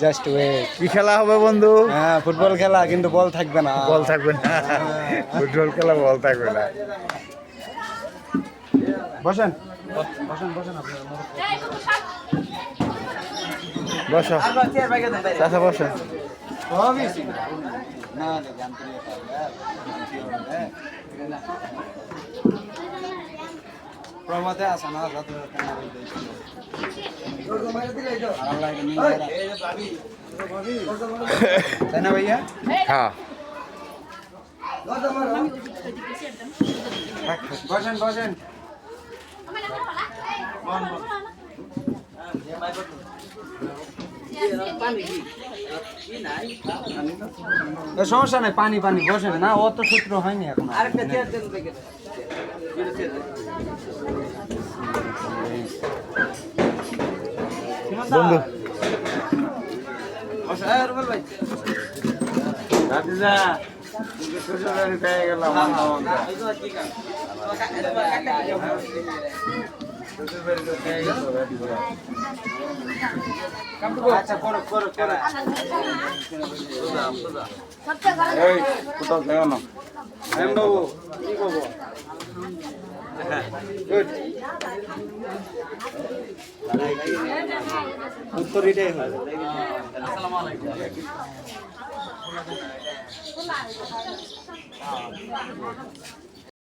Just wait. কি খেলা হবে বন্ধু? হ্যাঁ, ফুটবল খেলা, কিন্তু বল থাকবে না। বল থাকবে না। ফুটবল খেলা বল থাকবে না। বসেন বসেন বসেন আপনি। বসো চাচা, বসো। প্রমাদে আসা না তাই না ভাইয়া? হ্যাঁ, বসেন বসেন। সমস্যা নাই, পানি পানি বসেন না, অত সূত্র হয়নি এখন। বন্ধু আচ্ছা, করো করো করো। বাবু কি করবো? উত্তর এটাই হবে। আসসালামু আলাইকুম।